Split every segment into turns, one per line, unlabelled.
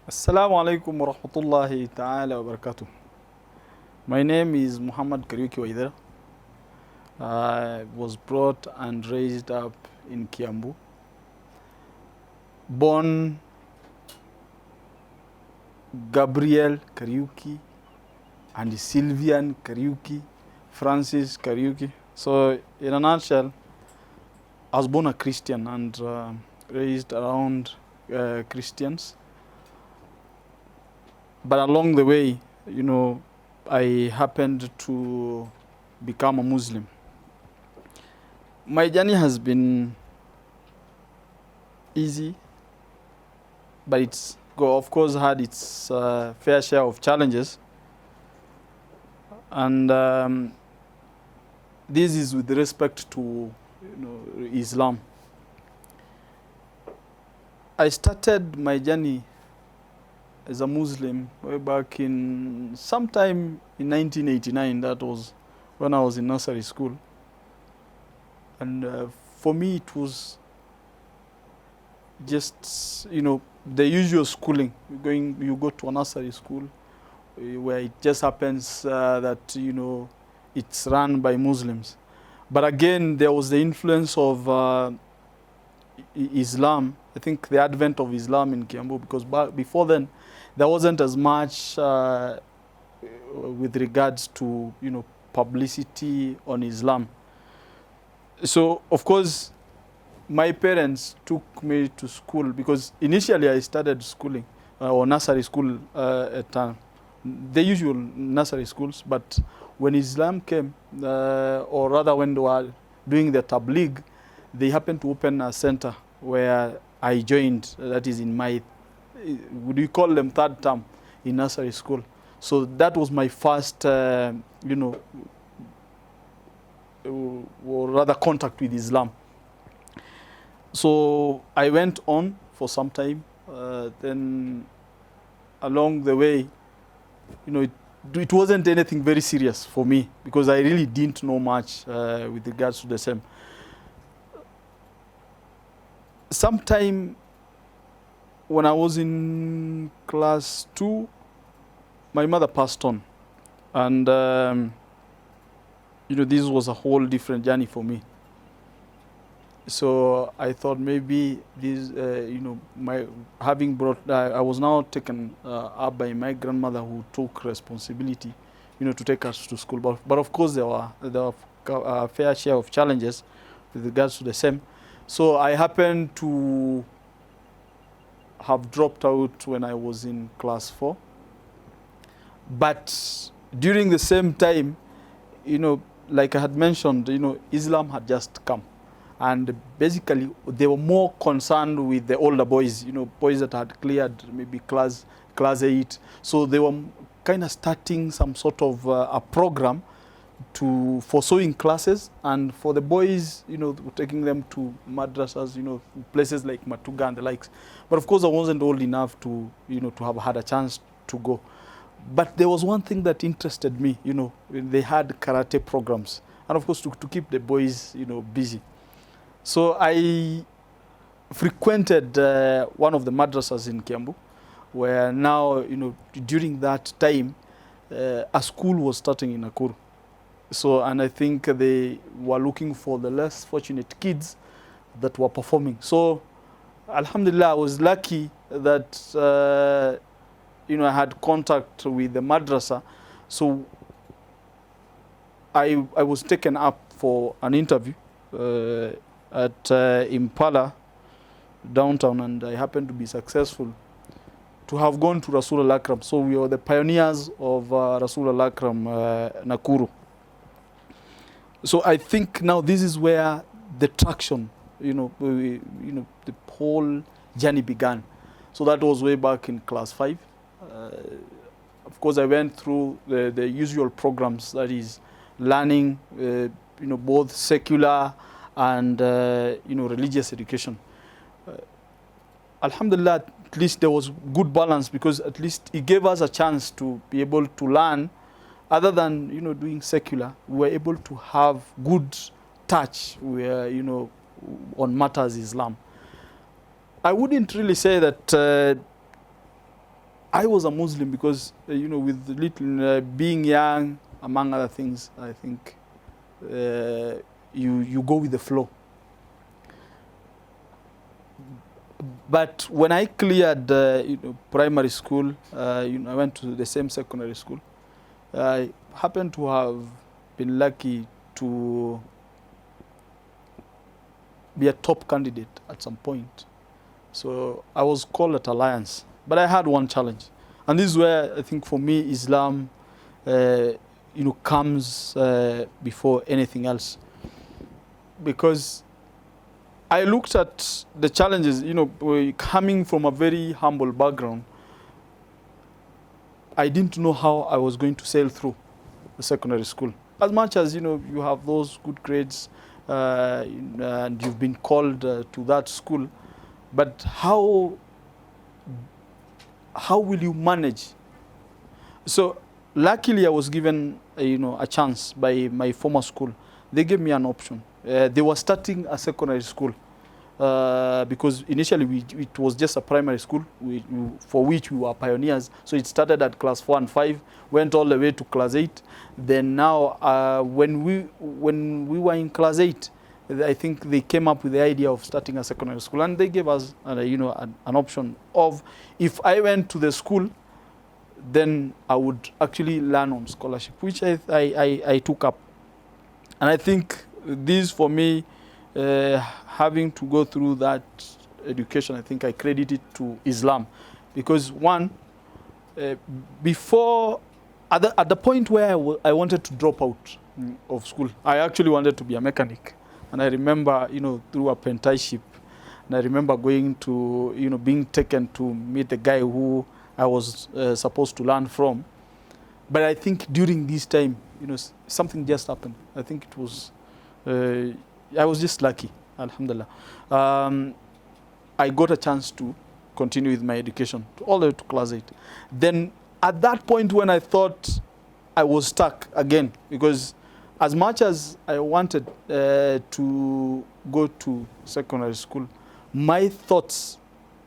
Assalamu alaikum wa rahmatullahi ta'ala wa barakatuh. My name is Muhammad Kariuki. I was brought and raised up in Kiambu. Born Gabriel Kariuki and Sylvian Kariuki, Francis Kariuki. So in a nutshell, I was born a Christian and raised around Christians. But along the way, I happened to become a Muslim. My journey has been easy, but it's of course had its fair share of challenges. And this is with respect to Islam. I started my journey as a Muslim way back in sometime in 1989. That was when I was in nursery school. And for me it was just, the usual schooling. You go to a nursery school where it just happens that, it's run by Muslims. But again, there was the influence of Islam. I think the advent of Islam in Kiambu, because before then, there wasn't as much with regards to, publicity on Islam. So, of course, my parents took me to school because initially I started schooling or nursery school at the usual nursery schools. But when Islam came, or rather when they were doing the tabligh, they happened to open a center where I joined. That is in my, would you call them, third term in nursery school. So that was my first, or rather contact with Islam. So I went on for some time. Then along the way, it wasn't anything very serious for me because I really didn't know much with regards to the same. Sometime when I was in class 2, my mother passed on. And, this was a whole different journey for me. So I thought maybe this, I was now taken up by my grandmother who took responsibility, to take us to school. But of course there were a fair share of challenges with regards to the same. So I happened to have dropped out when I was in class 4. But during the same time, like I had mentioned, Islam had just come. And basically, they were more concerned with the older boys, boys that had cleared maybe class 8. So they were kind of starting some sort of a program for sewing classes, and for the boys, taking them to madrasas, places like Matuga and the likes. But of course, I wasn't old enough to, to have had a chance to go. But there was one thing that interested me, they had karate programs, and of course to keep the boys, busy. So I frequented one of the madrasas in Kiambu, where now, during that time, a school was starting in Nakuru. So, and I think they were looking for the less fortunate kids that were performing. So Alhamdulillah, I was lucky that I had contact with the madrasa, so I was taken up for an interview at Impala downtown, and I happened to be successful to have gone to Rasul Al Akram. So we were the pioneers of Rasul Al Akram Nakuru. So I think now this is where the traction, the whole journey began. So that was way back in class 5. Of course, I went through the usual programs, that is learning, both secular and religious education. Alhamdulillah, at least there was good balance, because at least it gave us a chance to be able to learn. Other than doing secular, we were able to have good touch where on matters Islam. I wouldn't really say that I was a Muslim, because with little being young, among other things, I think you go with the flow. But when I cleared primary school, I went to the same secondary school. I happen to have been lucky to be a top candidate at some point. So I was called at Alliance, but I had one challenge. And this is where I think for me Islam comes before anything else. Because I looked at the challenges, coming from a very humble background. I didn't know how I was going to sail through the secondary school. As much as, you have those good grades and you've been called to that school, but how will you manage? So luckily I was given, a chance by my former school. They gave me an option. They were starting a secondary school. Because initially it was just a primary school for which we were pioneers. So it started at class 4 and 5, went all the way to class 8. Then now, when we were in class 8, I think they came up with the idea of starting a secondary school, and they gave us an option of, if I went to the school, then I would actually learn on scholarship, which I took up. And I think this, for me, having to go through that education, I think I credit it to Islam. Because one, before, at the point where I wanted to drop out of school, I actually wanted to be a mechanic. And I remember, through apprenticeship, and I remember going to, being taken to meet the guy who I was supposed to learn from. But I think during this time, something just happened. I think it was, I was just lucky, alhamdulillah. I got a chance to continue with my education all the way to class 8. Then at that point when I thought I was stuck again, because as much as I wanted to go to secondary school, my thoughts,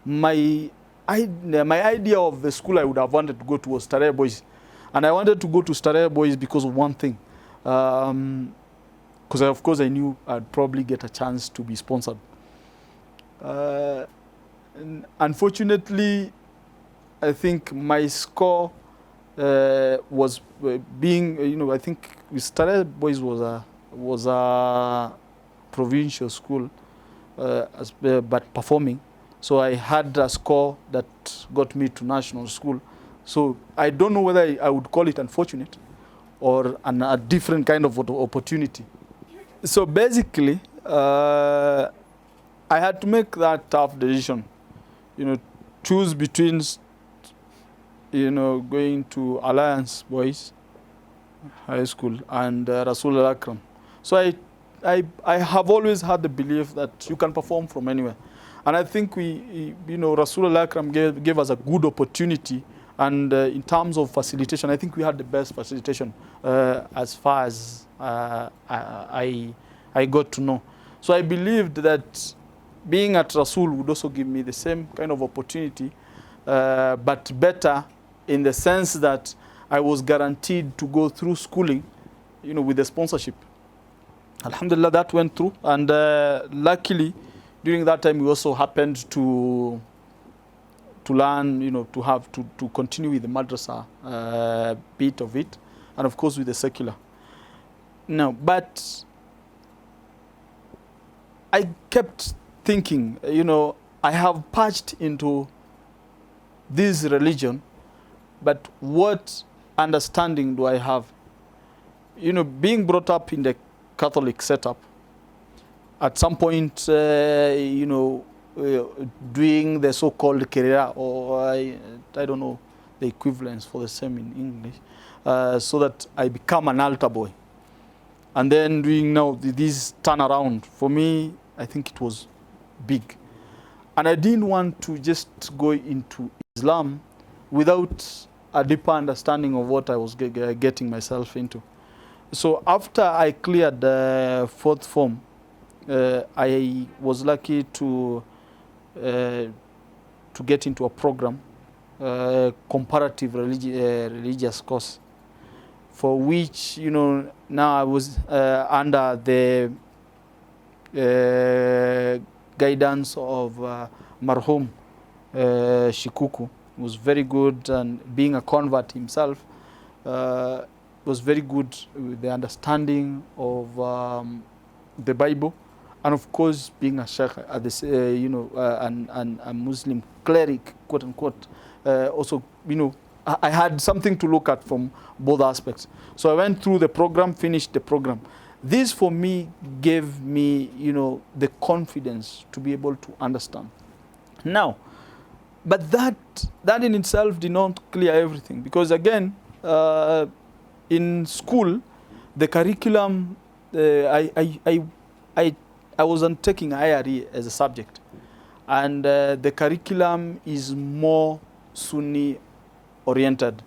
my idea of the school I would have wanted to go to was Starehe Boys. And I wanted to go to Starehe Boys because of one thing. Because of course I knew I'd probably get a chance to be sponsored. And unfortunately, I think my score was being, I think Starehe Boys was a provincial school, but performing. So I had a score that got me to national school. So I don't know whether I would call it unfortunate or a different kind of opportunity. So basically, I had to make that tough decision, choose between, going to Alliance Boys High School and Rasul Al Akram. So I have always had the belief that you can perform from anywhere. And I think Rasul Al Akram gave us a good opportunity. And in terms of facilitation, I think we had the best facilitation as far as I got to know. So I believed that being at Rasul would also give me the same kind of opportunity, but better in the sense that I was guaranteed to go through schooling, with the sponsorship. Alhamdulillah, that went through. And luckily, During that time, we also happened to learn, to continue with the madrasa bit of it, and of course with the secular. No, but I kept thinking, I have patched into this religion, but what understanding do I have? Being brought up in the Catholic setup, at some point, doing the so-called career, or I don't know the equivalence for the same in English, so that I become an altar boy. And then doing now this turnaround, for me, I think it was big. And I didn't want to just go into Islam without a deeper understanding of what I was getting myself into. So after I cleared the fourth form, I was lucky to get into a program, comparative religious course, for which, now I was under the guidance of Marhum Shikuku. He was very good, and being a convert himself, was very good with the understanding of the Bible, and of course being a sheikh at this, and a Muslim cleric, quote unquote. Also, I had something to look at from both aspects. So I went through the program, finished the program. This for me gave me, the confidence to be able to understand. Now, but that in itself did not clear everything, because again, in school, the curriculum, I wasn't taking IRE as a subject, and the curriculum is more Sunni oriented.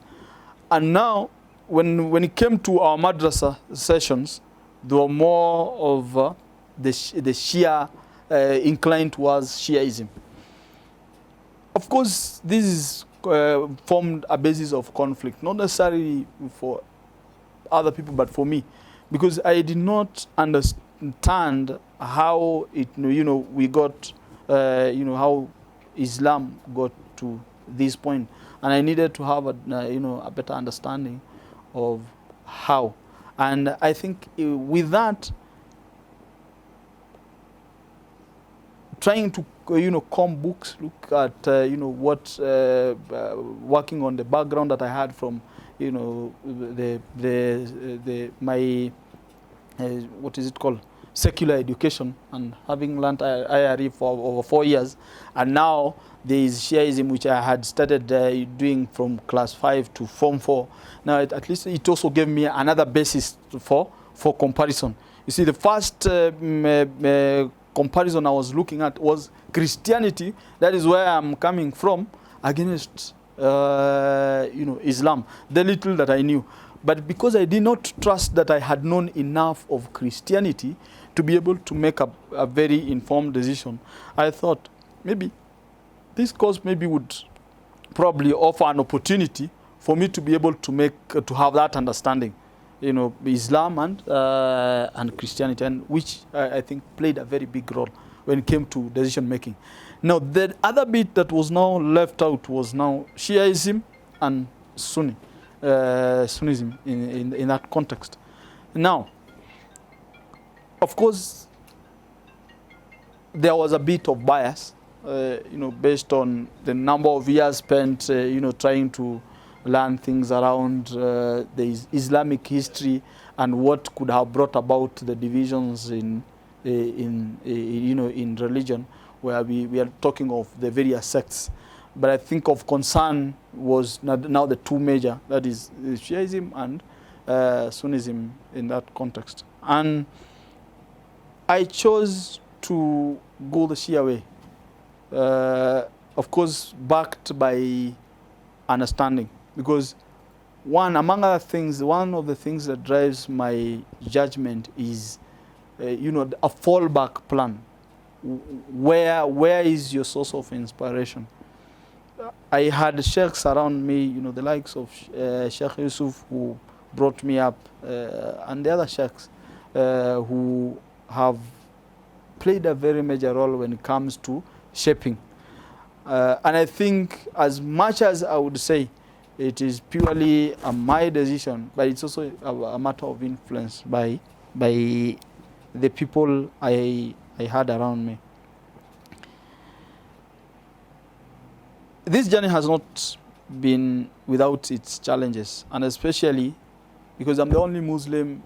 And now, when it came to our madrasa sessions, they were more of the Shia, inclined towards Shiaism. Of course, this is formed a basis of conflict, not necessarily for other people, but for me, because I did not understand how it, we got, how Islam got to this point, and I needed to have a better understanding of how. And I think with that, trying to comb books, look at what working on the background that I had from my what is it called, secular education, and having learned IRE for over 4 years, and now there is Shiaism, which I had started doing from class 5 to form 4. Now at least it also gave me another basis for comparison. You see, the first comparison I was looking at was Christianity. That is where I'm coming from, against Islam, the little that I knew. But because I did not trust that I had known enough of Christianity to be able to make a very informed decision, I thought maybe this course maybe would probably offer an opportunity for me to be able to have that understanding, Islam and Christianity, and which I think played a very big role when it came to decision making. Now, the other bit that was now left out was now Shiaism and Sunnism in that context. Now, of course, there was a bit of bias, based on the number of years spent, trying to learn things around the Islamic history and what could have brought about the divisions in religion, where we are talking of the various sects. But I think of concern was now the two major, that is Shiaism and Sunnism in that context. And I chose to go the Shia way, of course backed by understanding, because one of the things that drives my judgment is a fallback plan. Where is your source of inspiration? I had sheikhs around me, the likes of Sheikh Yusuf, who brought me up, and the other sheikhs who have played a very major role when it comes to shaping. And I think as much as I would say it is purely my decision, but it's also a matter of influence by the people I had around me. This journey has not been without its challenges, and especially because I'm the only Muslim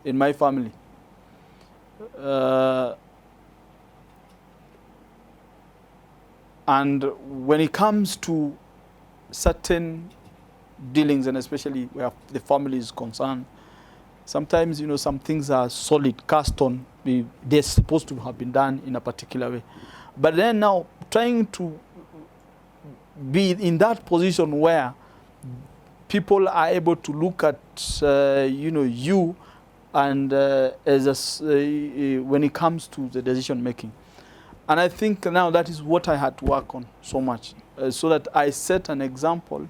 in my family. And when it comes to certain dealings, and especially where the family is concerned, sometimes, some things are solid, cast on. They're supposed to have been done in a particular way. But then now, trying to be in that position where people are able to look at, you and when it comes to the decision making. And I think now that is what I had to work on so much, so that I set an example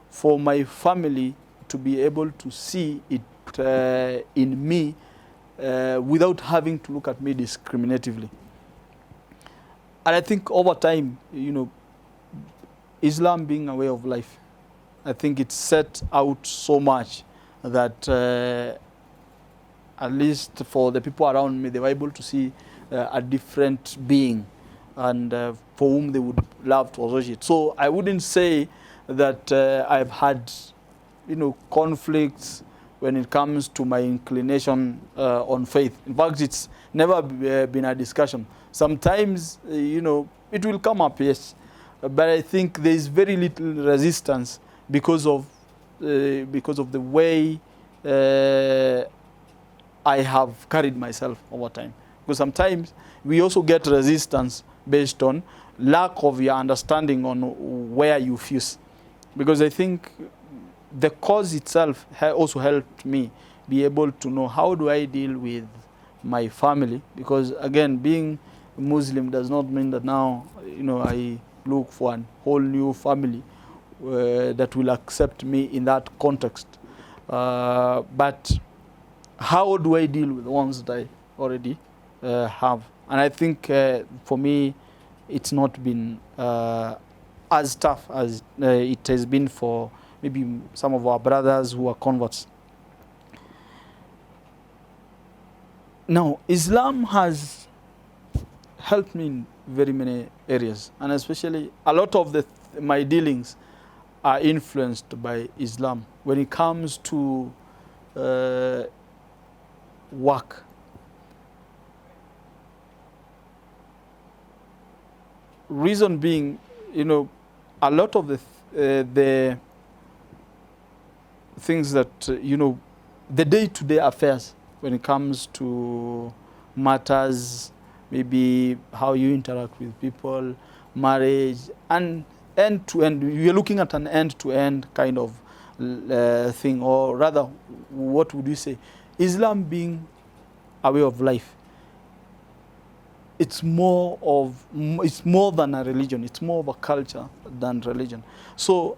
for my family to be able to see it in me without having to look at me discriminatively. And I think over time, Islam being a way of life, I think it set out so much that at least for the people around me, they were able to see a different being, and for whom they would love to associate. So I wouldn't say that I've had, conflicts when it comes to my inclination on faith. In fact, it's never been a discussion. Sometimes, it will come up, yes, but I think there is very little resistance because of the way I have carried myself over time. Because sometimes we also get resistance based on lack of your understanding on where you fuse. Because I think the cause itself also helped me be able to know how do I deal with my family. Because again, being Muslim does not mean that now, I look for a whole new family that will accept me in that context. But how do I deal with the ones that I already have? And I think for me, it's not been as tough as it has been for maybe some of our brothers who are converts. Now, Islam has helped me in very many areas, and especially a lot of my dealings are influenced by Islam when it comes to work. Reason being, a lot of the things that, the day-to-day affairs when it comes to matters, maybe how you interact with people, marriage, and end-to-end. You're looking at an end-to-end kind of thing, or rather, what would you say? Islam being a way of life. It's more than a religion. It's more of a culture than religion. So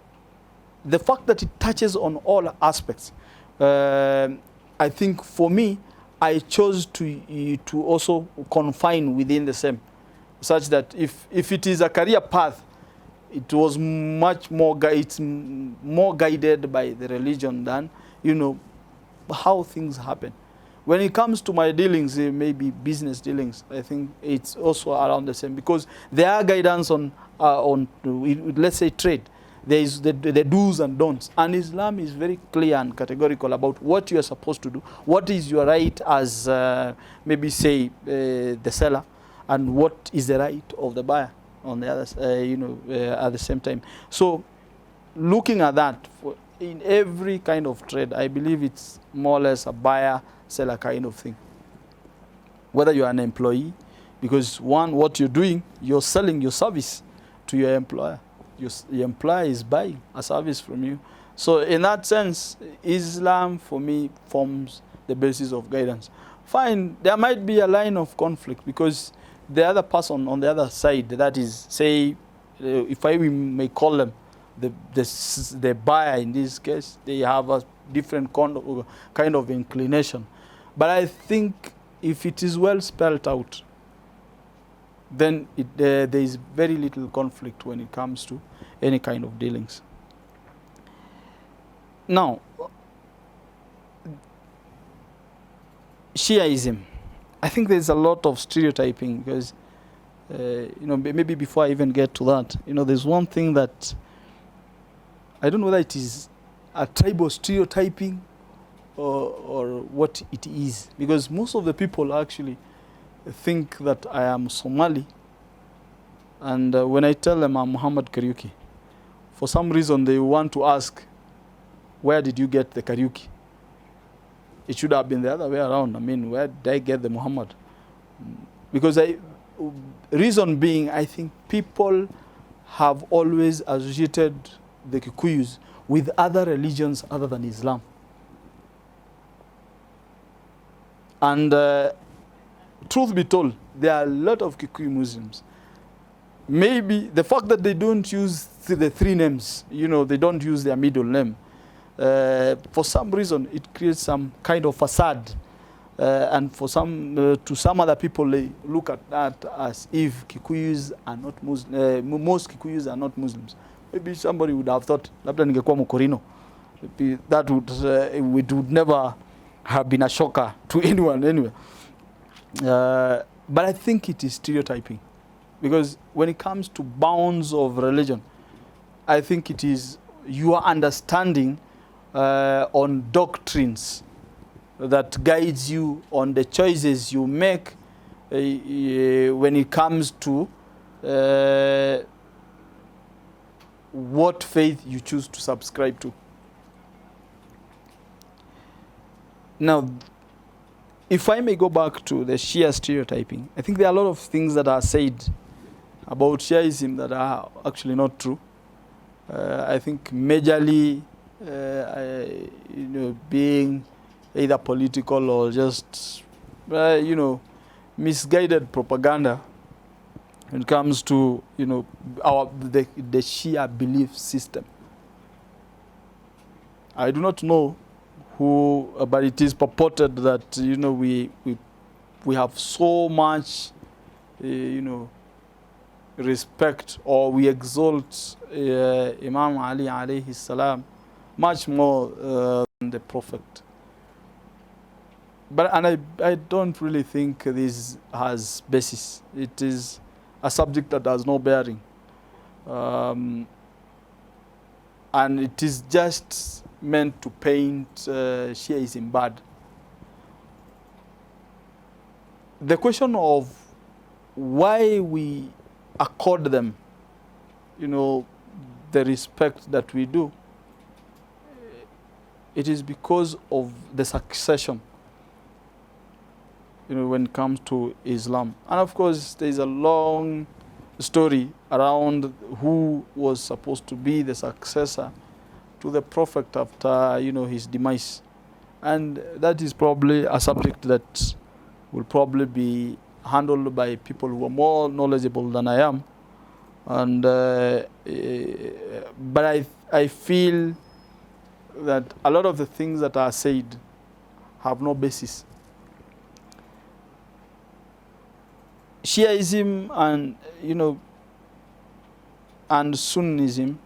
the fact that it touches on all aspects, I think for me, I chose to also confine within the same, such that if it is a career path, it was much more it's more guided by the religion than how things happen. When it comes to my dealings, maybe business dealings, I think it's also around the same, because there are guidance on let's say trade. There is the do's and don'ts, and Islam is very clear and categorical about what you are supposed to do, what is your right as maybe say the seller, and what is the right of the buyer on the other at the same time. So looking at that, in every kind of trade, I believe it's more or less a buyer-seller kind of thing. Whether you're an employee, because what you're doing, you're selling your service to your employer. Your employer is buying a service from you. So in that sense, Islam for me forms the basis of guidance. Fine, there might be a line of conflict because the other person on the other side, that is, say, if I may call them, the buyer in this case, they have a different kind of inclination. But I think if it is well spelled out, then there is very little conflict when it comes to any kind of dealings. Now, Shiaism, I think there's a lot of stereotyping because, maybe before I even get to that, there's one thing that I don't know whether it is a tribal stereotyping or what it is, because most of the people actually think that I am Somali, and when I tell them I'm Muhammad Kariuki, for some reason they want to ask, where did you get the Kariuki? It should have been the other way around. I mean, where did I get the Muhammad? Because reason being, I think people have always associated the Kikuyus with other religions other than Islam. And truth be told, there are a lot of Kikuyu Muslims. Maybe the fact that they don't use the three names, they don't use their middle name, for some reason it creates some kind of facade, and for to some other people they look at that as if Kikuyus are not Muslims. Most Kikuyus are not Muslims. Maybe somebody would have thought labda ningekuwa Mkorino, that would never have been a shocker to anyone anyway. But I think it is stereotyping, because when it comes to bounds of religion, I think it is your understanding on doctrines that guides you on the choices you make when it comes to what faith you choose to subscribe to. Now, if I may go back to the Shia stereotyping, I think there are a lot of things that are said about Shiaism that are actually not true. I think majorly, being either political or just, misguided propaganda when it comes to, the Shia belief system. I do not know who, but it is purported that, we have so much, respect, or we exalt Imam Ali alayhi salam much more than the Prophet. But I don't really think this has basis. It is a subject that has no bearing, and it is just meant to paint Shiaism bad. The question of why we accord them, the respect that we do, it is because of the succession, when it comes to Islam. And of course, there is a long story around who was supposed to be the successor to the Prophet after, his demise. And that is probably a subject that will probably be handled by people who are more knowledgeable than I am. And but I feel that a lot of the things that are said have no basis. Shiaism and and Sunnism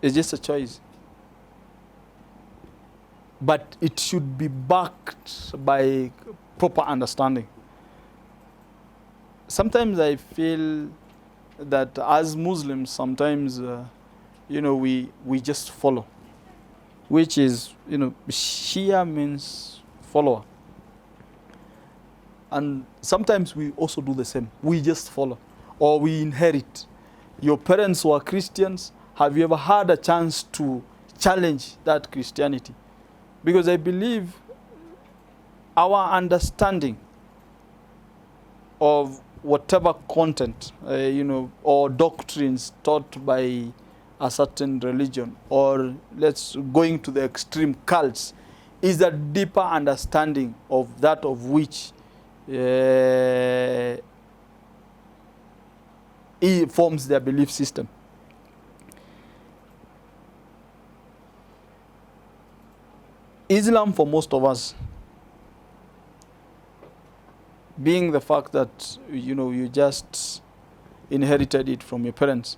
is just a choice, but it should be backed by proper understanding. Sometimes I feel that as Muslims, sometimes we just follow, which is Shia means follower, and sometimes we also do the same. We just follow, or we inherit. Your parents were Christians. Have you ever had a chance to challenge that Christianity? Because I believe our understanding of whatever content, or doctrines taught by a certain religion, or going to the extreme cults, is a deeper understanding of that of which it forms their belief system. Islam, for most of us, being the fact that, you just inherited it from your parents.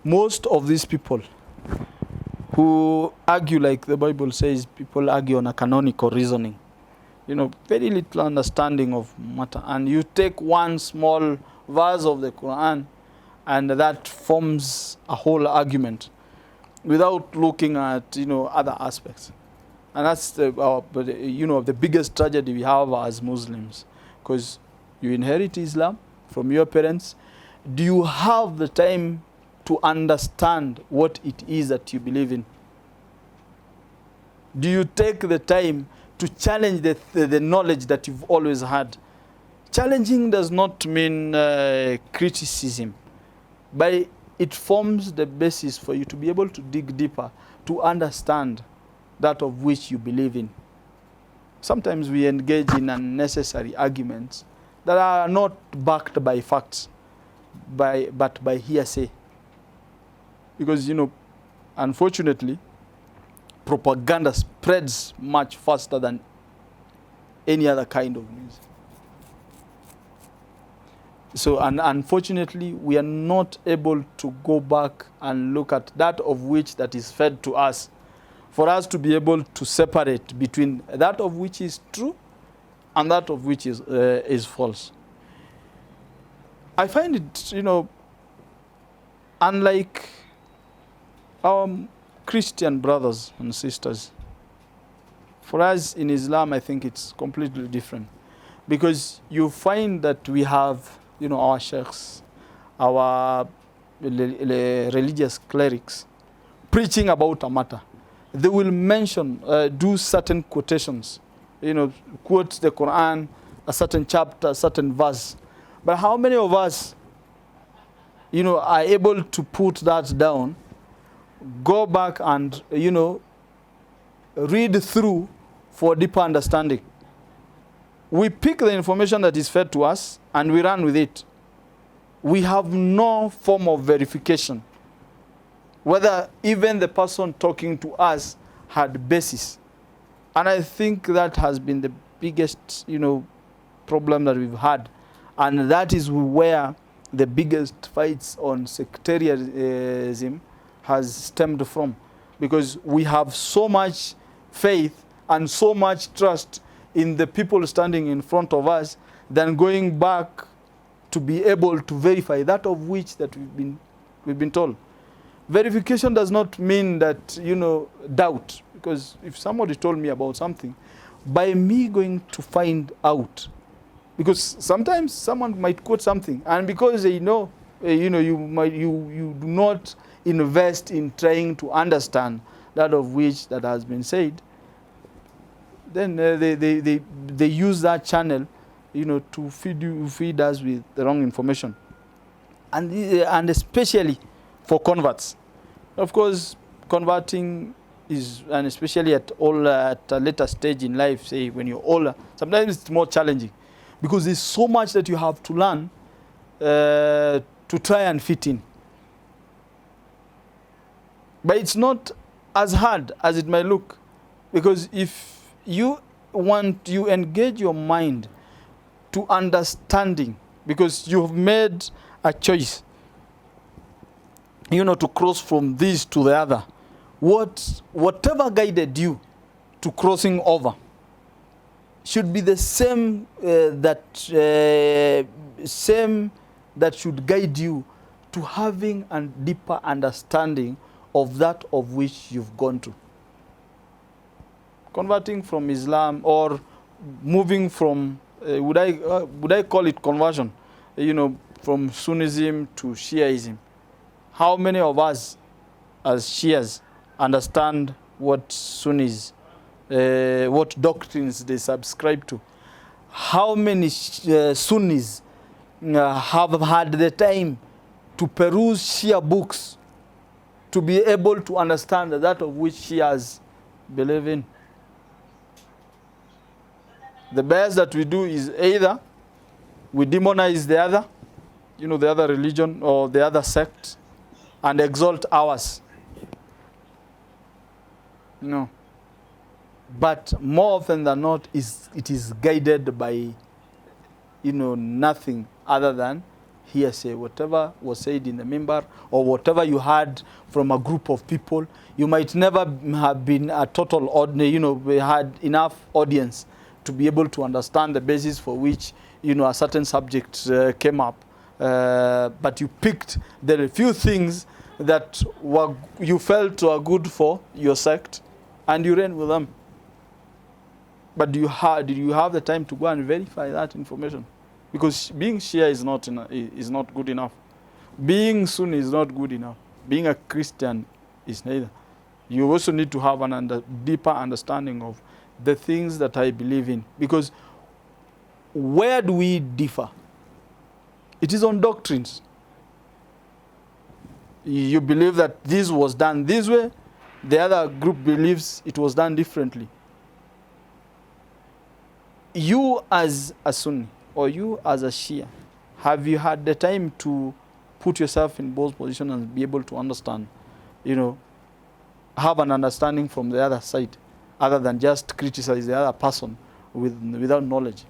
Most of these people who argue, like the Bible says, people argue on a canonical reasoning. Very little understanding of matter. And you take one small verse of the Quran, and that forms a whole argument without looking at, other aspects. And that's the biggest tragedy we have as Muslims, because you inherit Islam from your parents. Do you have the time to understand what it is that you believe in? Do you take the time to challenge the knowledge that you've always had? Challenging does not mean criticism, but it forms the basis for you to be able to dig deeper, to understand that of which you believe in. Sometimes we engage in unnecessary arguments that are not backed by facts, but by hearsay. Because, unfortunately, propaganda spreads much faster than any other kind of news. So, and unfortunately, we are not able to go back and look at that of which that is fed to us, for us to be able to separate between that of which is true and that of which is false. I find it, unlike our Christian brothers and sisters, for us in Islam, I think it's completely different. Because you find that we have, our sheikhs, our religious clerics, preaching about a matter. They will mention, do certain quotations, quote the Quran, a certain chapter, a certain verse. But how many of us, are able to put that down, go back and, read through for deeper understanding? We pick the information that is fed to us and we run with it. We have no form of verification whether even the person talking to us had basis. And I think that has been the biggest, problem that we've had. And that is where the biggest fights on sectarianism has stemmed from. Because we have so much faith and so much trust in the people standing in front of us than going back to be able to verify that of which that we've been told. Verification does not mean that, doubt. Because if somebody told me about something, by me going to find out, because sometimes someone might quote something, and because they know, you do not invest in trying to understand that of which that has been said, then they use that channel, to feed us with the wrong information, and especially for converts. Of course, converting is, and especially at a later stage in life, say when you're older, sometimes it's more challenging because there's so much that you have to learn to try and fit in. But it's not as hard as it might look, because if you engage your mind to understanding, because you've made a choice, to cross from this to the other. Whatever guided you to crossing over should be the same that should guide you to having a deeper understanding of that of which you've gone to. Converting from Islam or moving from, would I call it conversion, from Sunnism to Shiaism. How many of us as Shias understand what Sunnis, what doctrines they subscribe to? How many Sunnis have had the time to peruse Shia books to be able to understand that of which Shias believe in? The best that we do is either we demonize the other, the other religion or the other sect, and exalt ours. But more often than not, it is guided by nothing other than hearsay. Whatever was said in the minbar, or whatever you heard from a group of people, you might never have been a total we had enough audience to be able to understand the basis for which a certain subject came up, but you picked the few things that you felt were good for your sect, and you ran with them. But did you have the time to go and verify that information? Because being Shia is not good enough. Being Sunni is not good enough. Being a Christian is neither. You also need to have deeper understanding of the things that I believe in. Because where do we differ? It is on doctrines. You believe that this was done this way, the other group believes it was done differently. You as a Sunni, or you as a Shia, have you had the time to put yourself in both positions and be able to understand, have an understanding from the other side, other than just criticize the other person without knowledge?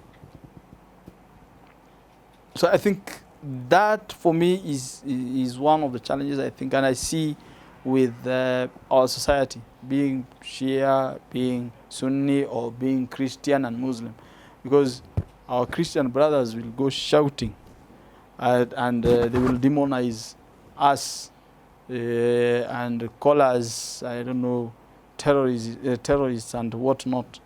So I think that for me is one of the challenges, I think, and I see with our society, being Shia, being Sunni, or being Christian and Muslim. Because our Christian brothers will go shouting and they will demonize us and call us, I don't know, terrorists and whatnot,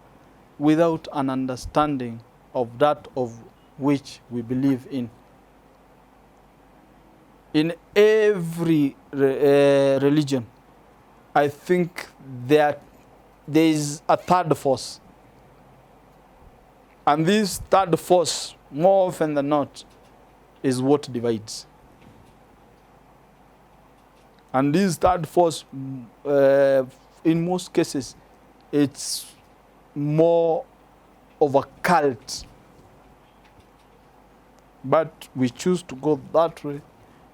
without an understanding of that of which we believe in. In every religion, I think there is a third force. And this third force, more often than not, is what divides. And this third force, in most cases, it's more of a cult. But we choose to go that way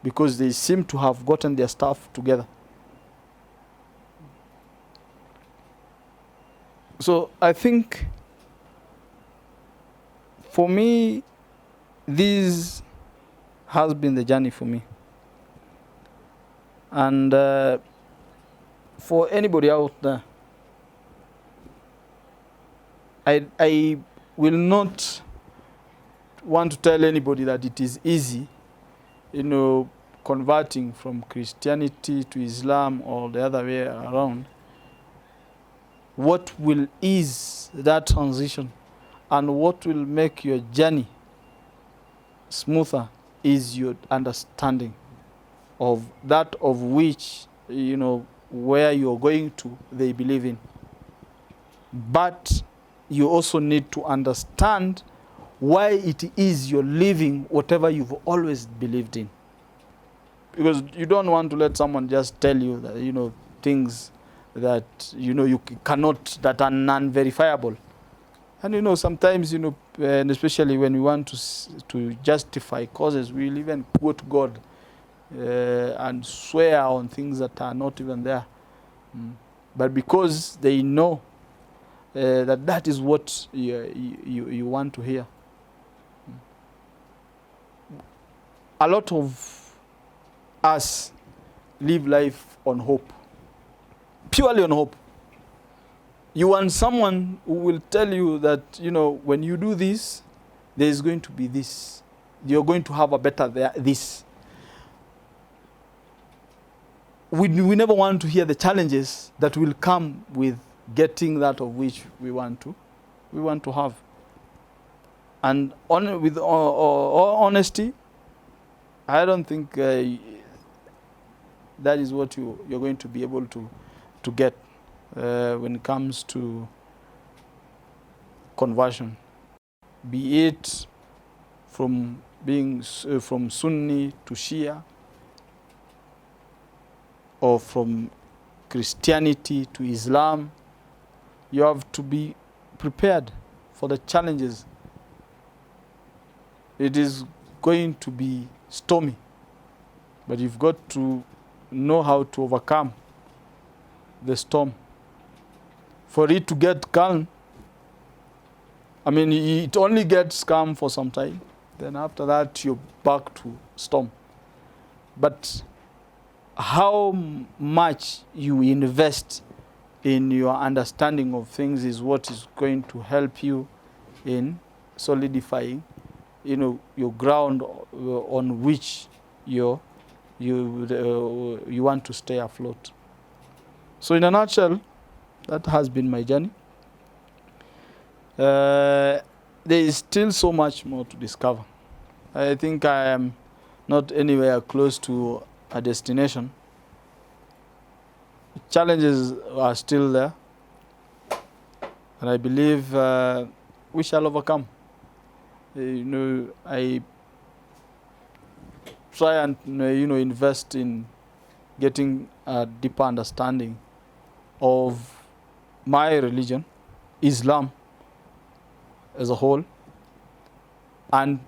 because they seem to have gotten their stuff together. So I think, for me, this has been the journey for me. And for anybody out there, I will not want to tell anybody that it is easy, converting from Christianity to Islam or the other way around. What will ease that transition and what will make your journey smoother is your understanding of that of which, where you're going to, they believe in. But you also need to understand why it is you're living whatever you've always believed in. Because you don't want to let someone just tell you that, things that, you cannot, that are non-verifiable. And, sometimes, and especially when we want to justify causes, we'll even go to God and swear on things that are not even there. But because they know that is what you want to hear. A lot of us live life on hope, purely on hope. You want someone who will tell you that, when you do this, there is going to be this. You're going to have a better this. We never want to hear the challenges that will come with getting that of which we want to have. And with honesty, I don't think that is what you're going to be able to get when it comes to conversion, be it from being from Sunni to Shia, or from Christianity to Islam. You have to be prepared for the challenges. It is going to be stormy, but you've got to know how to overcome the storm. For it to get calm, it only gets calm for some time, then after that you're back to storm. But how much you invest in your understanding of things is what is going to help you in solidifying, your ground on which you want to stay afloat. So in a nutshell, that has been my journey. There is still so much more to discover. I think I am not anywhere close to a destination. Challenges are still there, and I believe we shall overcome. I try and invest in getting a deeper understanding of my religion, Islam as a whole, and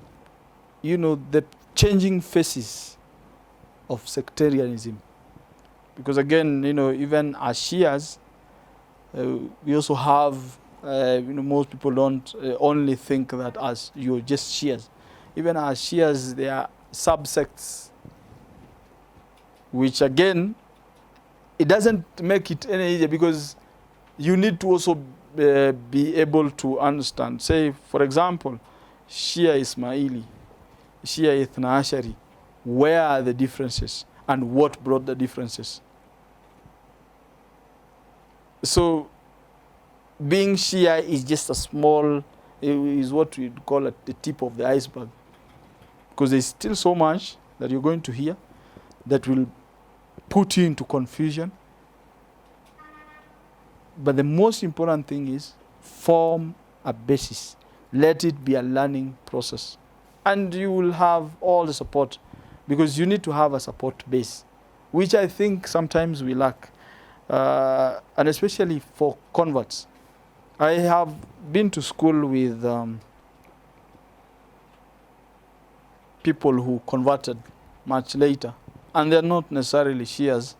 the changing faces of sectarianism. Because again, even as Shias, we also have, most people don't only think that as you're just Shias. Even as Shias, there are subsects, which again, it doesn't make it any easier because you need to also be able to understand. Say, for example, Shia Ismaili, Shia Ithna Ashari, where are the differences and what brought the differences? So, being Shia is just a small, is what we call at the tip of the iceberg. Because there's still so much that you're going to hear that will put you into confusion. But the most important thing is form a basis. Let it be a learning process. And you will have all the support, because you need to have a support base, which I think sometimes we lack. And especially for converts. I have been to school with people who converted much later, and they're not necessarily Shias,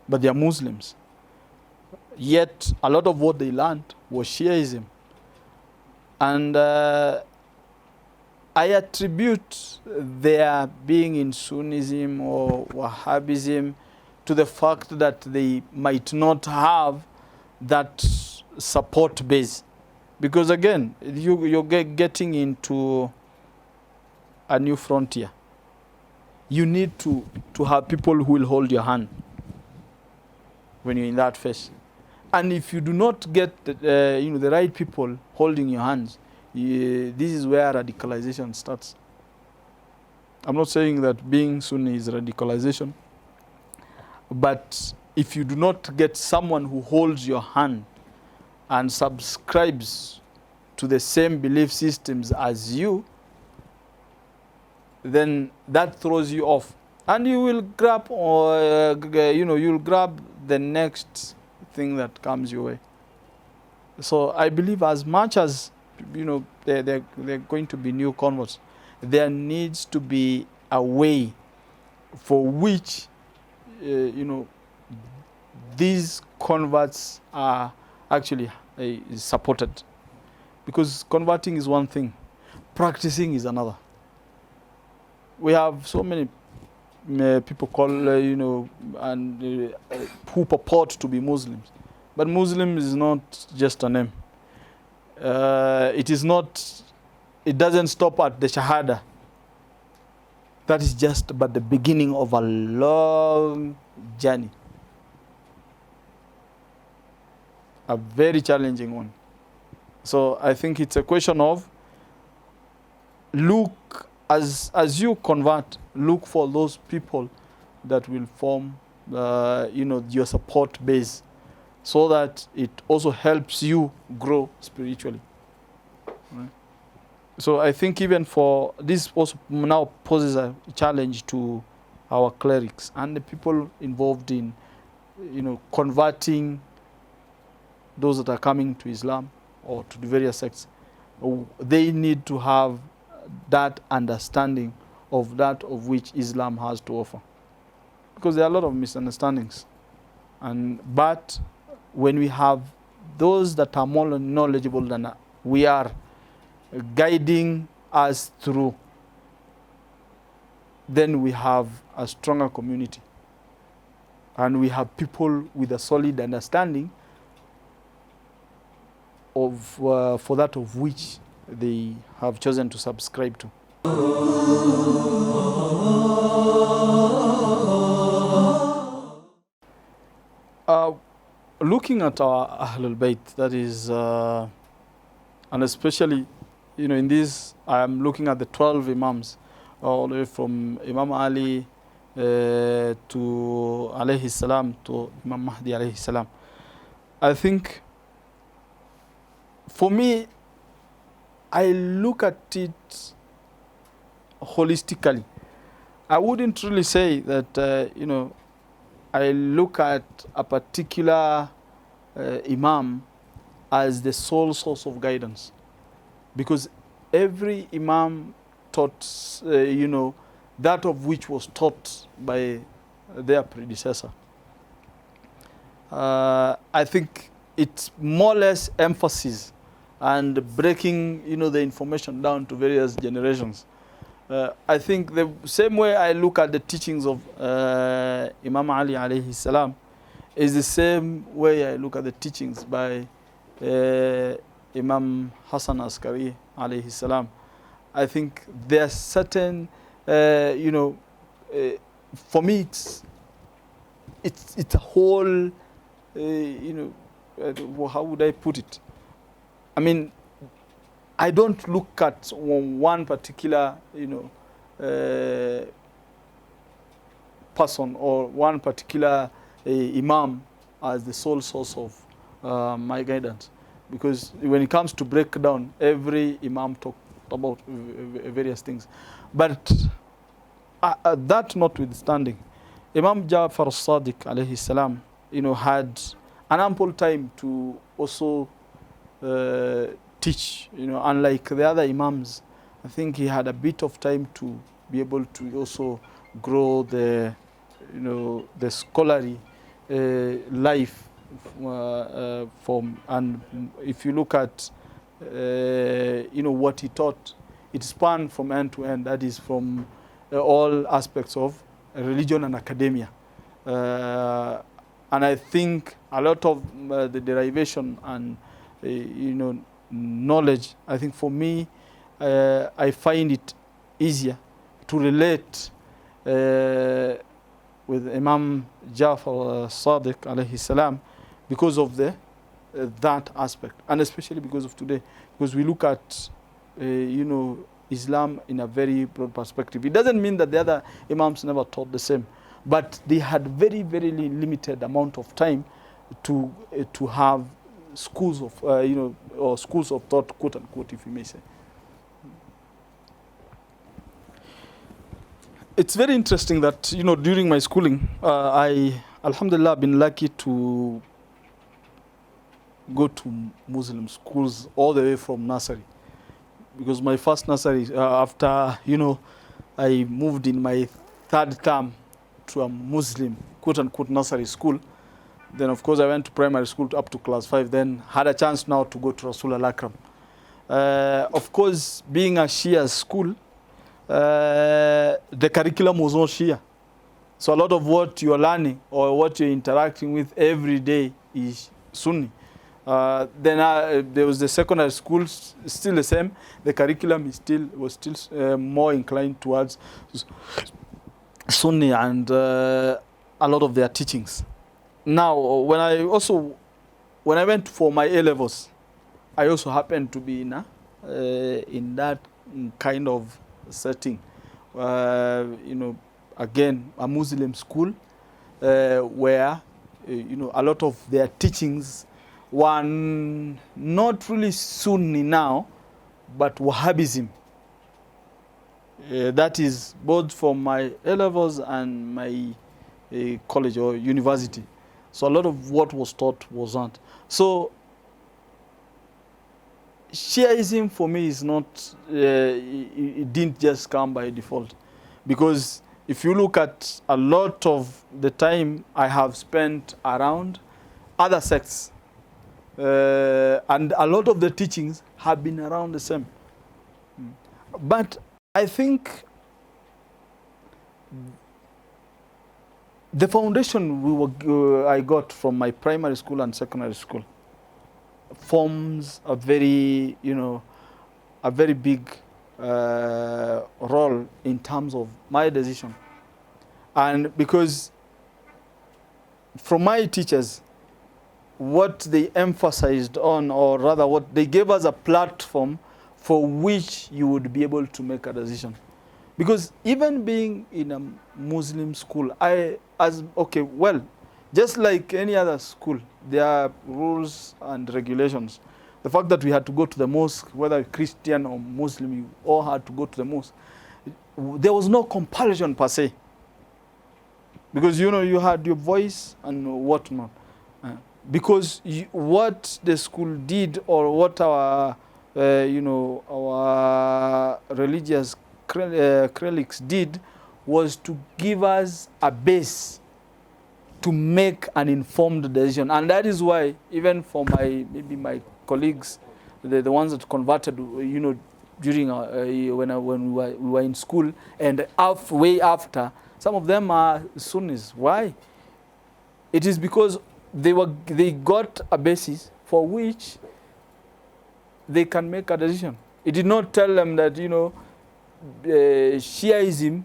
but they're Muslims. Yet a lot of what they learned was Shiaism. And I attribute their being in Sunnism or Wahhabism to the fact that they might not have that support base. Because again, you're getting into a new frontier. You need to have people who will hold your hand when you're in that phase. And if you do not get the right people holding your hands, this is where radicalization starts. I'm not saying that being Sunni is radicalization, but if you do not get someone who holds your hand and subscribes to the same belief systems as you, then that throws you off, and you will grab, you'll grab the next thing that comes your way. So I believe as much as they're going to be new converts, there needs to be a way for which these converts are actually supported. Because converting is one thing, practicing is another. We have so many people call, and who purport to be Muslims. But Muslim is not just a name. It doesn't stop at the Shahada. That is just but the beginning of a long journey. A very challenging one. So I think it's a question of look, as you convert, look for those people that will form your support base, so that it also helps you grow spiritually. Right? So I think even for this also now poses a challenge to our clerics and the people involved in converting those that are coming to Islam or to the various sects. They need to have that understanding of that of which Islam has to offer, because there are a lot of misunderstandings. But when we have those that are more knowledgeable than we are guiding us through, then we have a stronger community. And we have people with a solid understanding of for that of which they have chosen to subscribe to. Looking at our Ahlul Bayt, that is, and especially, in this, I am looking at the 12 Imams, all the way from Imam Ali to alayhi salam to Imam Mahdi alayhi salam. I think, for me, I look at it holistically. I wouldn't really say that, I look at a particular Imam as the sole source of guidance. Because every Imam taught, that of which was taught by their predecessor. I think it's more or less emphasis and breaking, the information down to various generations. I think the same way I look at the teachings of Imam Ali alayhi salam is the same way I look at the teachings by Imam Hassan Askari alayhi salam. I think there are certain, for me it's a whole, how would I put it? I mean, I don't look at one particular, person or one particular Imam as the sole source of my guidance. Because when it comes to breakdown, every Imam talked about various things. But that notwithstanding, Imam Ja'far as-Sadiq alayhi salam, had an ample time to also teach, unlike the other Imams. I think he had a bit of time to be able to also grow the scholarly life from. And if you look at, what he taught, it spanned from end to end. That is from all aspects of religion and academia. And I think a lot of the derivation and, knowledge, I think for me, I find it easier to relate with Imam Ja'far as-Sadiq alayhi salam because of that aspect, and especially because of today, because we look at Islam in a very broad perspective. It doesn't mean that the other Imams never taught the same, but they had very, very limited amount of time to have schools of or schools of thought, quote unquote, if you may say. It's very interesting that during my schooling, I alhamdulillah been lucky to go to Muslim schools all the way from nursery, because my first nursery after I moved in my third term to a Muslim quote unquote nursery school. Then of course I went to primary school up to class 5. Then had a chance now to go to Rasul Al-Akram. Of course, being a Shia school, the curriculum was not Shia. So a lot of what you're learning or what you're interacting with every day is Sunni. Then there was the secondary school, still the same. The curriculum was still more inclined towards Sunni and a lot of their teachings. Now, when I went for my A-levels, I also happened to be in that kind of setting. Again, a Muslim school where a lot of their teachings were not really Sunni now, but Wahhabism. That is both from my A-levels and my college or university. So a lot of what was taught wasn't. So Shiaism for me is not, it didn't just come by default. Because if you look at a lot of the time I have spent around other sects, and a lot of the teachings have been around the same. But I think the foundation I got from my primary school and secondary school forms a very, a very big role in terms of my decision. And because from my teachers, what they emphasized on, or rather what they gave us a platform for which you would be able to make a decision. Because even being in a Muslim school, just like any other school, there are rules and regulations. The fact that we had to go to the mosque, whether Christian or Muslim, you all had to go to the mosque. There was no compulsion per se. Because, you had your voice and whatnot. Because what the school did, or what our, our religious clerics did, was to give us a base to make an informed decision. And that is why, even for maybe my colleagues, the ones that converted, during when we were in school, and way after, some of them are Sunnis. Why? It is because they got a basis for which they can make a decision. It did not tell them that, Shiaism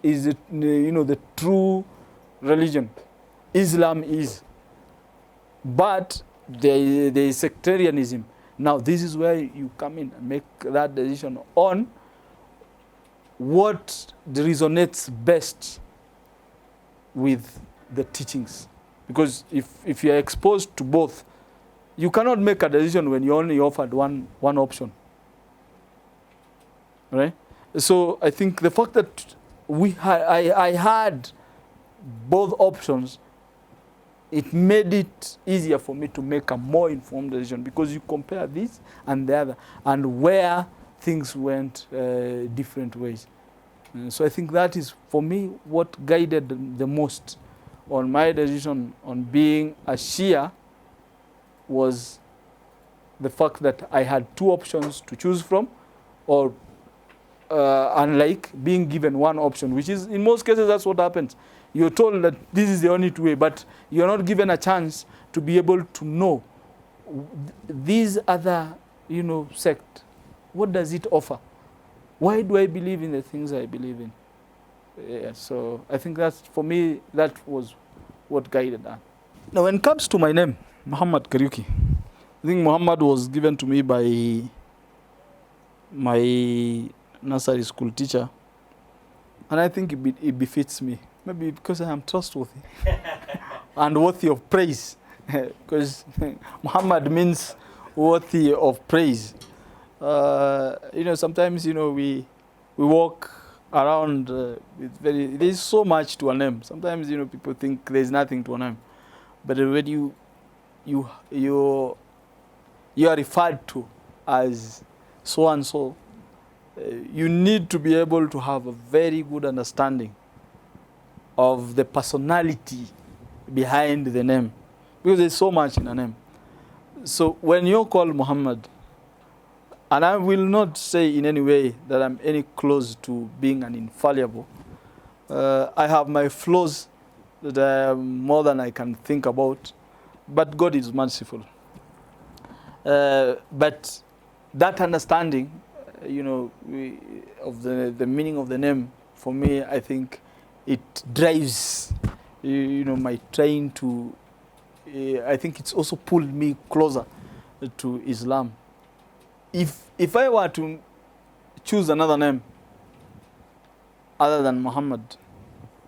is the true religion. Islam is. But there is sectarianism. Now this is where you come in and make that decision on what resonates best with the teachings. Because if you are exposed to both, you cannot make a decision when you only offered one option. Right? So I think the fact that I had both options, it made it easier for me to make a more informed decision, because you compare this and the other, and where things went different ways. So I think that is, for me, what guided the most on my decision on being a Shia, was the fact that I had two options to choose from, or unlike being given one option, which is, in most cases, that's what happens. You're told that this is the only way, but you're not given a chance to be able to know these other, sect. What does it offer? Why do I believe in the things I believe in? Yeah, so I think that's, for me, that was what guided that. Now, when it comes to my name, Muhammad Kariuki, I think Muhammad was given to me by my nursery school teacher, and I think it befits me. Maybe because I am trustworthy and worthy of praise, because Muhammad means worthy of praise. Sometimes, we walk around with there's so much to a name. Sometimes, people think there's nothing to a name, but when you are referred to as so and so, you need to be able to have a very good understanding of the personality behind the name, because there's so much in a name. So when you're called Muhammad, and I will not say in any way that I'm any close to being an infallible. I have my flaws that are more than I can think about, but God is merciful. But that understanding, of the meaning of the name, for me, I think it drives, my trying to. I think it's also pulled me closer to Islam. If I were to choose another name other than Muhammad,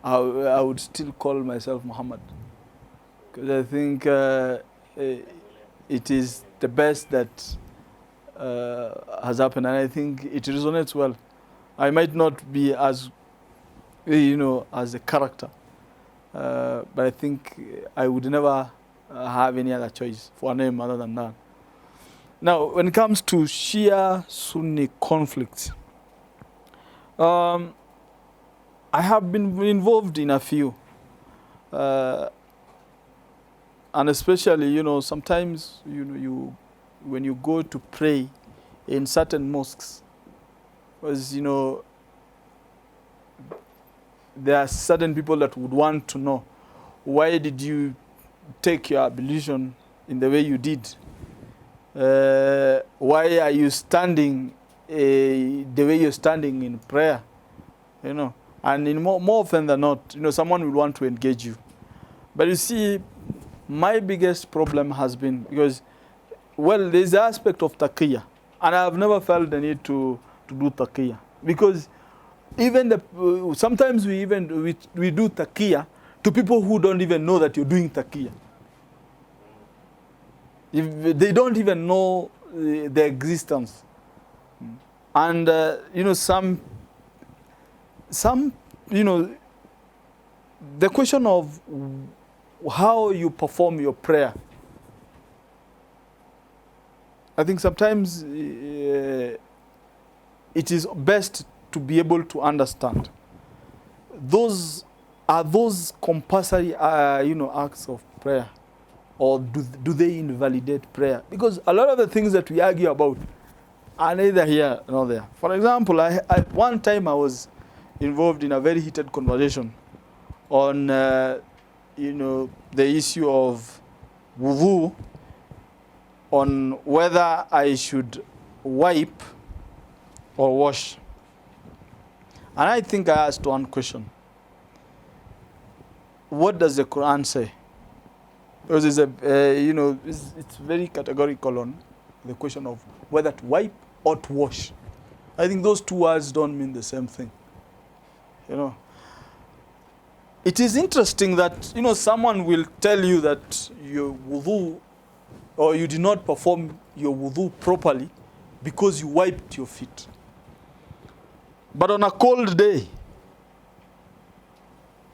I would still call myself Muhammad, because I think it is the best that has happened, and I think it resonates well. I might not be as, as a character, but I think I would never have any other choice for a name other than that. Now, when it comes to Shia-Sunni conflicts, I have been involved in a few. And especially, sometimes, when you go to pray in certain mosques, because, there are certain people that would want to know, why did you take your ablution in the way you did? Why are you standing the way you're standing in prayer? You know, and in more often than not, you know, someone will want to engage you. But you see, my biggest problem has been because, well, there's the aspect of taqiyya, and I've never felt the need to do taqiyya, because even sometimes we do taqiyya to people who don't even know that you're doing taqiyya. If they don't even know the existence. And you know, some you know, the question of how you perform your prayer, I think sometimes it is best to be able to understand. Those compulsory you know, acts of prayer, or do they invalidate prayer? Because a lot of the things that we argue about are neither here nor there. For example, one time I was involved in a very heated conversation on you know, the issue of wudu, on whether I should wipe or wash. And I think I asked one question: what does the Quran say? Because it's you know, it's very categorical on the question of whether to wipe or to wash. I think those two words don't mean the same thing. You know, it is interesting that, you know, someone will tell you that your wudu, or you did not perform your wudu properly because you wiped your feet. But on a cold day,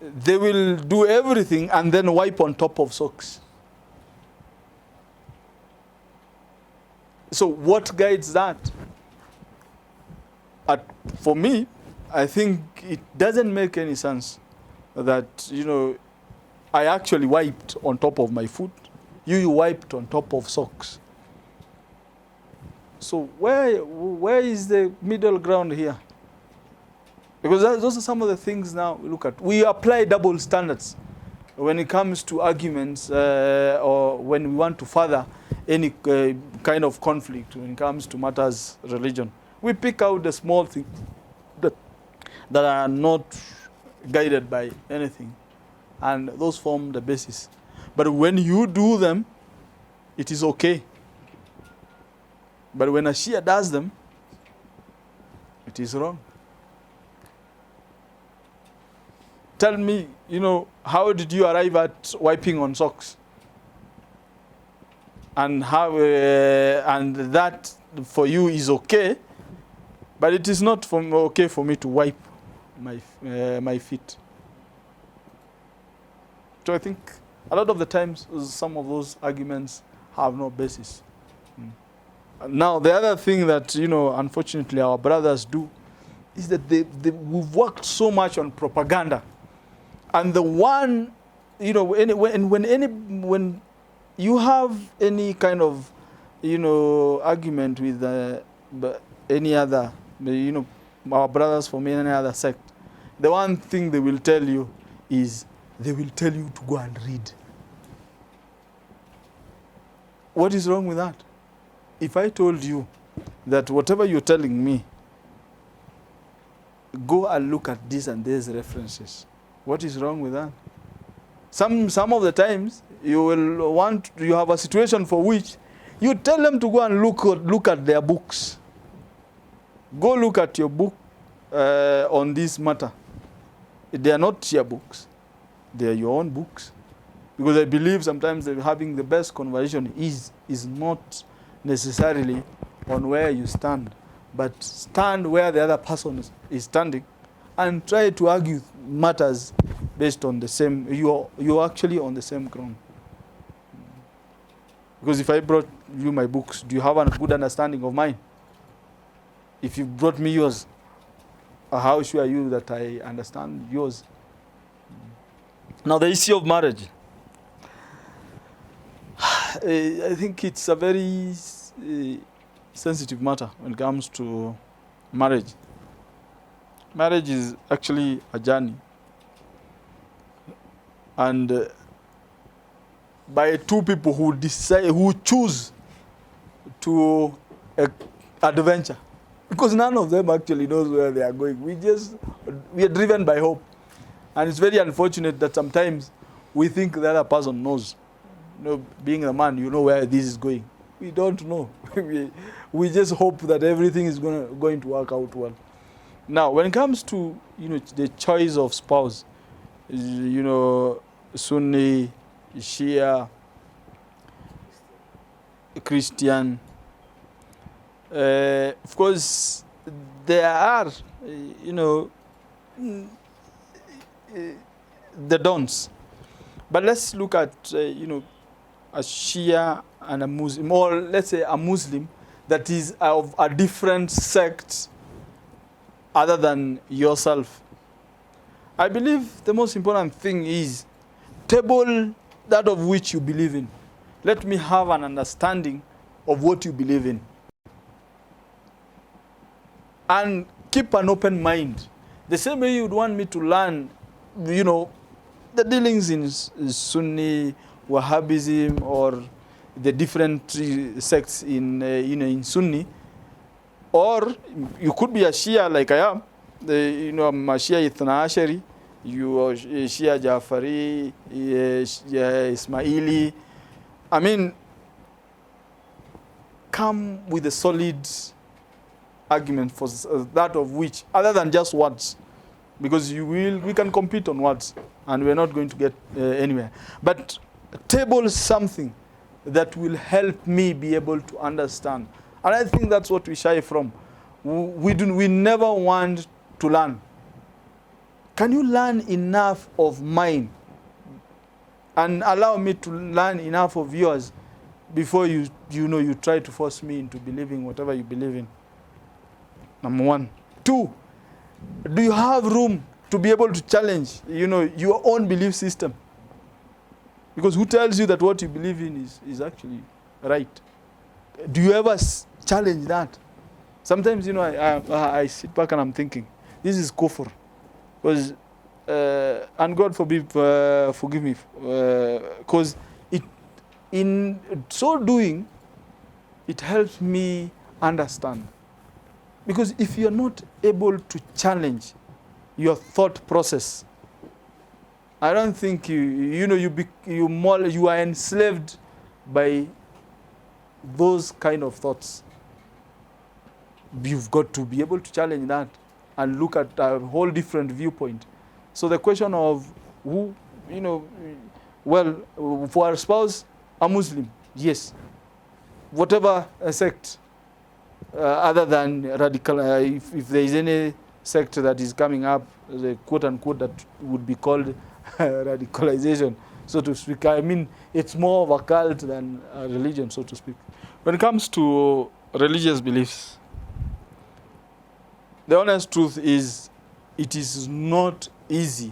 they will do everything and then wipe on top of socks. So what guides that? For me, I think it doesn't make any sense that, you know, I actually wiped on top of my foot, you wiped on top of socks. So where is the middle ground here? Because those are some of the things now we look at. We apply double standards when it comes to arguments, or when we want to further any kind of conflict when it comes to matters religion. We pick out the small things that are not guided by anything, and those form the basis. But when you do them, it is okay. But when a Shia does them, it is wrong. Tell me, you know, how did you arrive at wiping on socks? And how and that for you is okay, but it is not okay for me to wipe my feet. So I think a lot of the times some of those arguments have no basis. Now the other thing that, you know, unfortunately our brothers do is that we've worked so much on propaganda, and the one, you know, when you have any kind of, you know, argument with any other, you know, our brothers from any other sect, the one thing they will tell you is they will tell you to go and read. What is wrong with that? If I told you that whatever you're telling me, go and look at this and these references, what is wrong with that? Some of the times you have a situation for which you tell them to go and look at their books. Go look at your book on this matter. They are not your books. They are your own books. Because I believe sometimes that having the best conversation is not necessarily on where you stand, but stand where the other person is standing and try to argue matters based on the same, you're actually on the same ground. Because if I brought you my books, do you have a good understanding of mine? If you brought me yours, how sure are you that I understand yours? Now the issue of marriage, I think it's a very sensitive matter when it comes to marriage. Marriage is actually a journey. and by two people who choose to adventure, because none of them actually knows where they are going. We are driven by hope, and it's very unfortunate that sometimes we think the other person knows. Being a man, you know where this is going. We don't know. we just hope that everything is going to work out well. Now, when it comes to the choice of spouse, Sunni, Shia, Christian, of course, there are the don'ts. But let's look at a Shia and a Muslim, or let's say a Muslim that is of a different sect other than yourself. I believe the most important thing is table that of which you believe in. Let me have an understanding of what you believe in. And keep an open mind. The same way you'd want me to learn, the dealings in Sunni, Wahhabism, or the different sects in Sunni, or you could be a Shia like I am. I'm a Shia Ithna Ashari, you are Shia Jafari, Ismaili. I mean, come with a solid argument for that of which, other than just words, because we can compete on words, and we're not going to get anywhere. But table something that will help me be able to understand. And I think that's what we shy from. We never want to learn. Can you learn enough of mine and allow me to learn enough of yours before you try to force me into believing whatever you believe in? Number one. Two, do you have room to be able to challenge your own belief system? Because who tells you that what you believe in is actually right? Do you ever challenge that? Sometimes I sit back and I'm thinking, this is kufr. Because and God forgive me, because in so doing, it helps me understand. Because if you're not able to challenge your thought process, I don't think you are enslaved by those kind of thoughts. You've got to be able to challenge that and look at a whole different viewpoint. So the question of who, for our spouse, a Muslim, yes. Whatever sect, other than radical, if there is any sect that is coming up, the quote-unquote, that would be called radicalization, so to speak. I mean, it's more of a cult than a religion, so to speak. When it comes to religious beliefs, the honest truth is it is not easy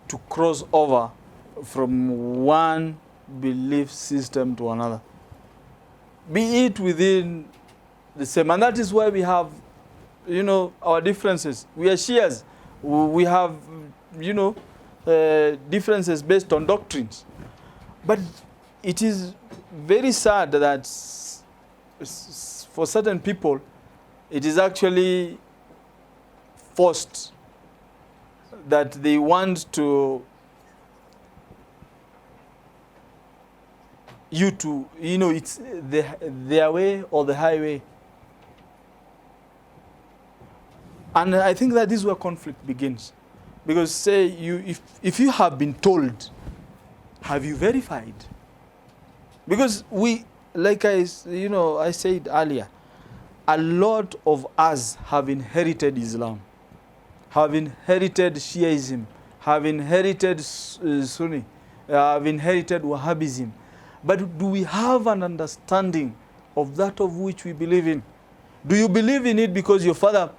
to cross over from one belief system to another, be it within the same. And that is why we have, our differences. We are Shias. We have, differences based on doctrines. But it is very sad that for certain people, it is actually forced that they want you to, it's their way or the highway. And I think that this is where conflict begins. Because say if you have been told, have you verified? Because like I said earlier, a lot of us have inherited Islam, have inherited Shiaism, have inherited Sunni, have inherited Wahhabism. But do we have an understanding of that of which we believe in? Do you believe in it because your father,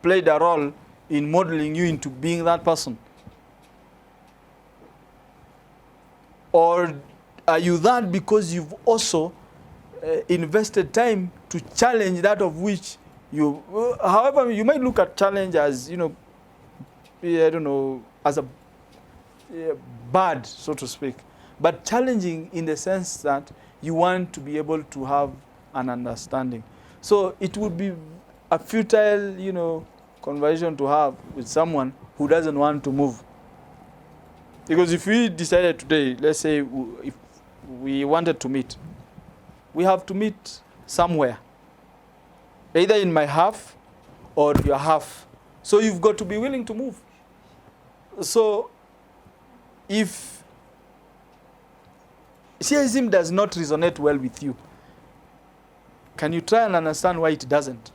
played a role in modeling you into being that person? Or are you that because you've also invested time to challenge that of which you... however, you might look at challenge as, as a bad, so to speak, but challenging in the sense that you want to be able to have an understanding. So it would be a futile, conversation to have with someone who doesn't want to move. Because if we decided today, let's say if we wanted to meet, we have to meet somewhere, either in my half or your half. So you've got to be willing to move. So if Shiaism does not resonate well with you, can you try and understand why it doesn't?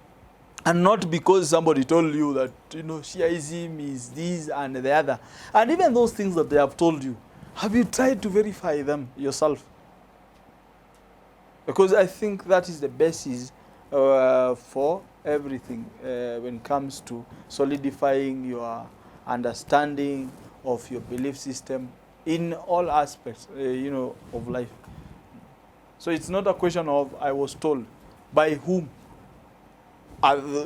And not because somebody told you that, Shiaism is this and the other. And even those things that they have told you, have you tried to verify them yourself? Because I think that is the basis for everything when it comes to solidifying your understanding of your belief system in all aspects, of life. So it's not a question of I was told by whom.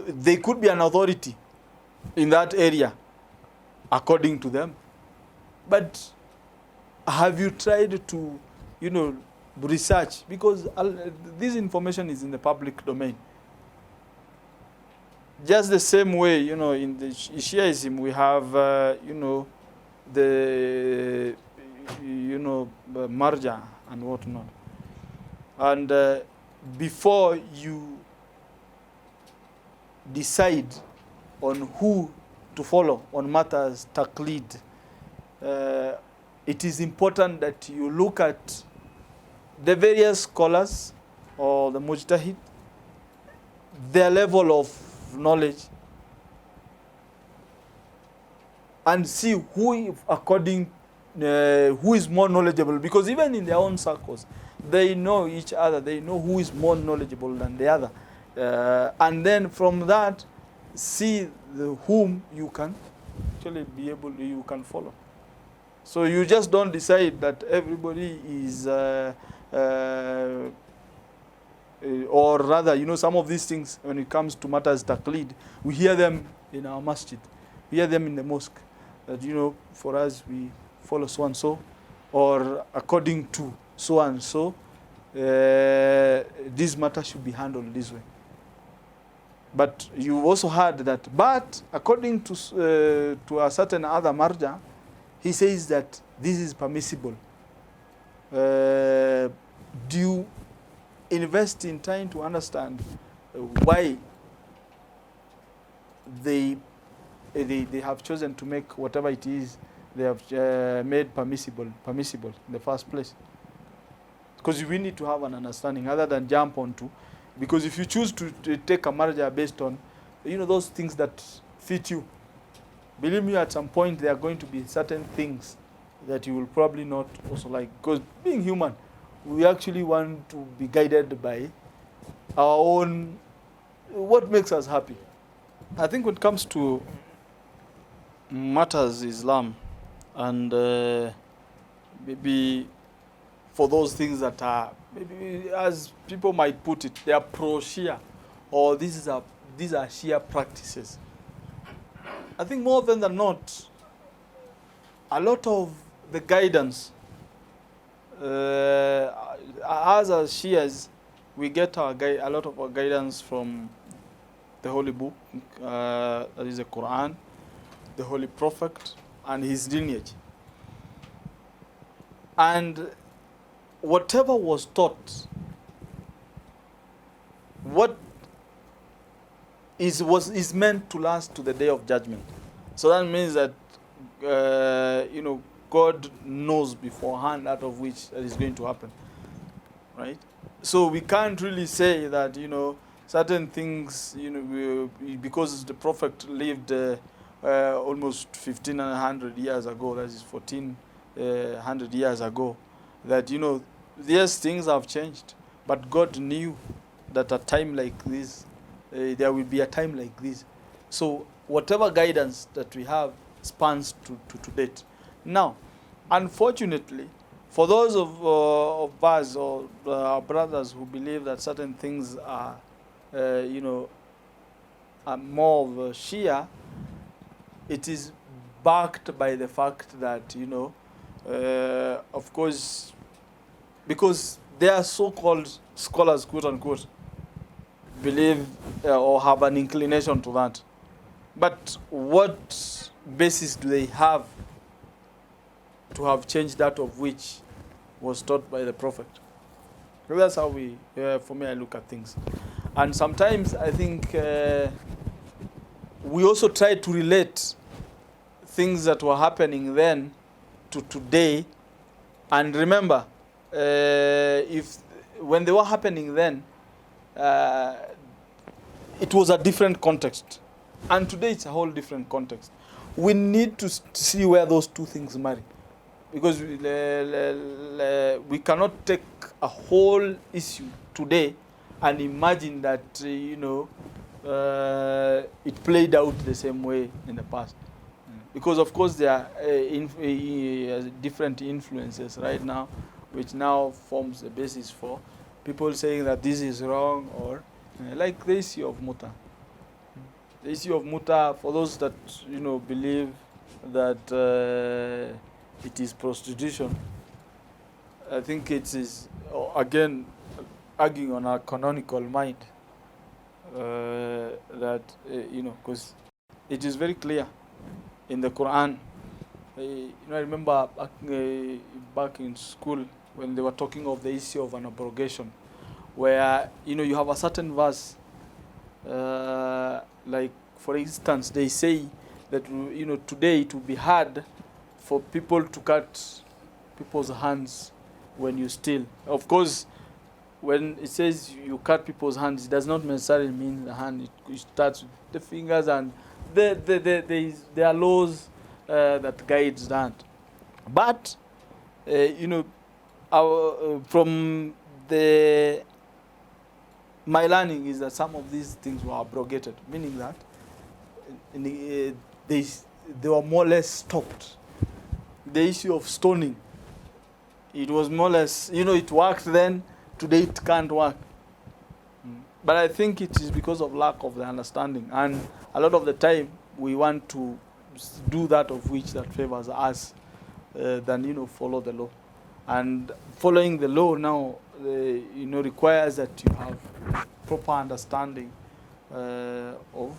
They could be an authority in that area, according to them. But have you tried to, research? Because this information is in the public domain. Just the same way, in the Shiaism, we have, the, marja and whatnot. And before you decide on who to follow on matters taqlid, it is important that you look at the various scholars or the mujtahid, their level of knowledge, and see who is more knowledgeable. Because even in their own circles, they know each other. They know who is more knowledgeable than the other. And then from that, see whom you can actually you can follow. So you just don't decide that everybody is, or rather, some of these things, when it comes to matters taqlid, we hear them in our masjid, we hear them in the mosque, that, for us, we follow so and so, or according to so and so, this matter should be handled this way. But you also heard that, but according to a certain other marja, he says that this is permissible. Do you invest in trying to understand why they have chosen to make whatever it is they have made permissible in the first place? Because we need to have an understanding other than jump onto. Because if you choose to take a marja based on, those things that fit you, believe me, at some point there are going to be certain things that you will probably not also like. Because being human, we actually want to be guided by our own, what makes us happy. I think when it comes to matters Islam, and maybe for those things that are, maybe as people might put it, they are pro-Shia, or these are Shia practices. I think more often than not, a lot of the guidance, as Shias, we get a lot of our guidance from the Holy Book, that is the Quran, the Holy Prophet, and his lineage. And whatever was taught, what is meant to last to the day of judgment. So that means that God knows beforehand that of which that is going to happen, right? So we can't really say that certain things because the Prophet lived almost 1,500 years ago, that is 1,400 years ago, that yes, things have changed, but God knew that a time like this, there will be a time like this. So whatever guidance that we have spans to date. Now, unfortunately, for those of us or our brothers who believe that certain things are, are more of Shia, it is backed by the fact that, of course, because they are so-called scholars, quote unquote, believe or have an inclination to that. But what basis do they have to have changed that of which was taught by the Prophet? So that's how for me, I look at things. And sometimes I think we also try to relate things that were happening then to today. And remember, when they were happening then, it was a different context. And today it's a whole different context. We need to see where those two things marry. Because we cannot take a whole issue today and imagine that, it played out the same way in the past. Because, of course, there are different influences right now, which now forms the basis for people saying that this is wrong, or like the issue of muta. The issue of muta, for those that, believe that it is prostitution, I think it is, again, arguing on a canonical mind, that, because it is very clear in the Quran. I remember back in school when they were talking of the issue of an abrogation, where, you have a certain verse, like, for instance, they say that, today it would be hard for people to cut people's hands when you steal. Of course, when it says you cut people's hands, it does not necessarily mean the hand. It starts with the fingers, and there are laws that guides that. But, from my learning is that some of these things were abrogated, meaning that they were more or less stopped. The issue of stoning, it was more or less, it worked then, today it can't work. But I think it is because of lack of the understanding. And a lot of the time, we want to do that of which that favors us than, follow the law. And following the law now, requires that you have proper understanding of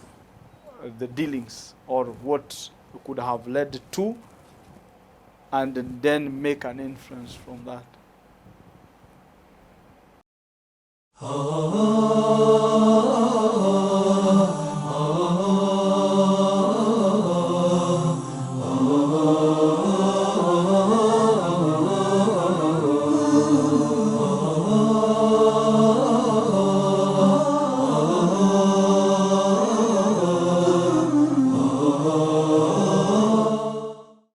the dealings, or what could have led to, and then make an inference from that.